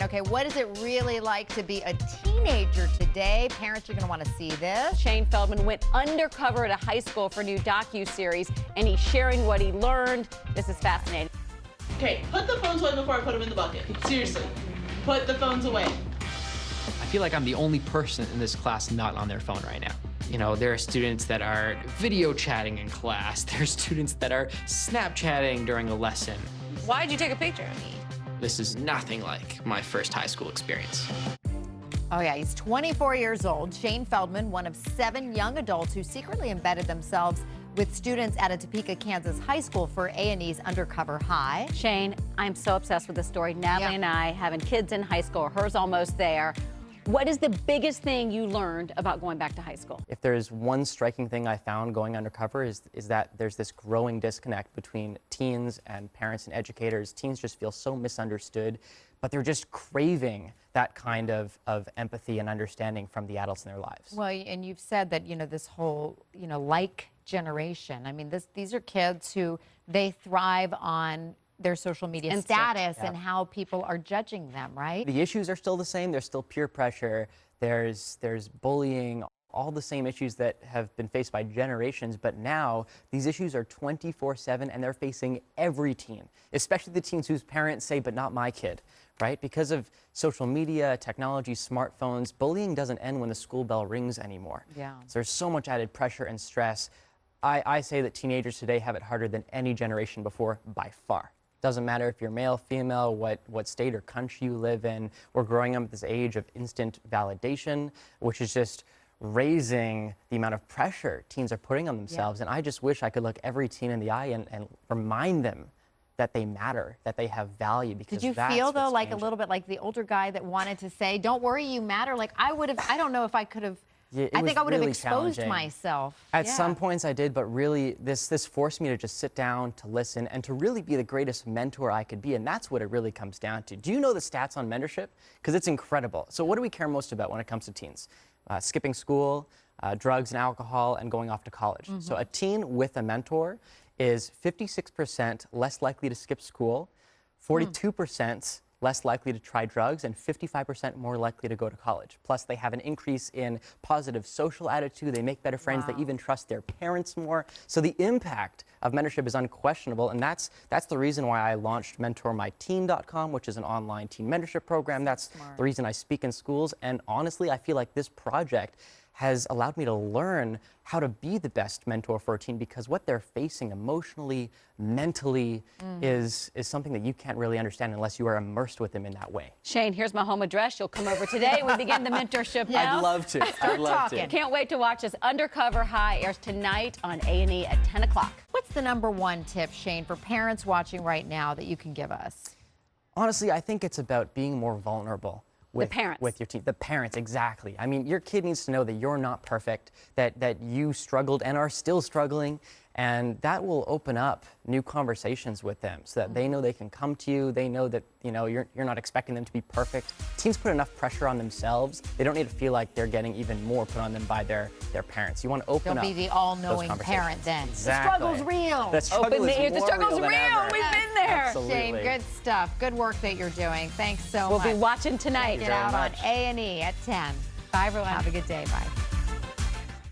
Okay, what is it really like to be a teenager today? Parents are going to want to see this. Shane Feldman went undercover at a high school for a new docuseries, and he's sharing what he learned. This is fascinating. Okay, put the phones away before I put them in the bucket. Seriously, put the phones away. I feel like I'm the only person in this class not on their phone right now. You know, there are students that are video chatting in class. There are students that are Snapchatting during a lesson. Why'd you take a picture of me? This is nothing like my first high school experience. Oh yeah, he's 24 years old. Shane Feldman, one of 7 young adults who secretly embedded themselves with students at a Topeka, Kansas high school for A&E's Undercover High. Shane, I'm so obsessed with this story. Natalie and I having kids in high school, hers almost there. What is the biggest thing you learned about going back to high school? If there's one striking thing I found going undercover is that there's this growing disconnect between teens and parents and educators. Teens just feel so misunderstood, but they're just craving that kind of empathy and understanding from the adults in their lives. Well, and you've said that, you know, this whole, you know, like generation. I mean, these are kids who they thrive on their social media status and how people are judging them, right? The issues are still the same. There's still peer pressure. There's bullying, all the same issues that have been faced by generations. But now these issues are 24/7 and they're facing every teen, especially the teens whose parents say, but not my kid, right? Because of social media, technology, smartphones, bullying doesn't end when the school bell rings anymore. Yeah. So there's so much added pressure and stress. I say that teenagers today have it harder than any generation before by far. Doesn't matter if you're male, female, what state or country you live in. We're growing up at this age of instant validation, which is just raising the amount of pressure teens are putting on themselves. And I just wish I could look every teen in the eye and remind them that they matter, that they have value. Because did you feel, though, like a little bit like the older guy that wanted to say, don't worry, you matter? Like I would have, I don't know if I could have. Yeah, I think I would have really exposed challenging. myself. At some points I did, but really this forced me to just sit down, to listen, and to really be the greatest mentor I could be, and that's what it really comes down to. Do you know the stats on mentorship? Because it's incredible. So what do we care most about when it comes to teens? Skipping school, drugs and alcohol, and going off to college. So a teen with a mentor is 56% less likely to skip school, 42% less likely to try drugs, and 55% more likely to go to college. Plus, they have an increase in positive social attitude. They make better friends. They even trust their parents more. So the impact of mentorship is unquestionable, and that's the reason why I launched mentormyteen.com, which is an online teen mentorship program. That's the reason I speak in schools, and honestly, I feel like this project has allowed me to learn how to be the best mentor for a teen, because what they're facing emotionally, mentally, is something that you can't really understand unless you are immersed with them in that way. Shane, here's my home address. You'll come over today. We begin the mentorship now. I'd love to. I'd love to. Can't wait to watch this. Undercover High airs tonight on A&E at 10 o'clock. What's the #1 tip, Shane, for parents watching right now that you can give us? Honestly, I think it's about being more vulnerable with your teen. The parents, exactly. I mean, your kid needs to know that you're not perfect, that you struggled and are still struggling, and that will open up new conversations with them so that they know they can come to you. They know that, you know, you're not expecting them to be perfect. Teens put enough pressure on themselves. They don't need to feel like they're getting even more put on them by their parents. You want to open up. Don't be the all-knowing parent then. Exactly. The struggle's real. The struggle is the struggle's real. We've been there. Absolutely. Shane, good stuff. Good work that you're doing. Thanks so much. We'll be watching tonight. Get out on A&E at 10. Bye, everyone. Have a good day. Bye.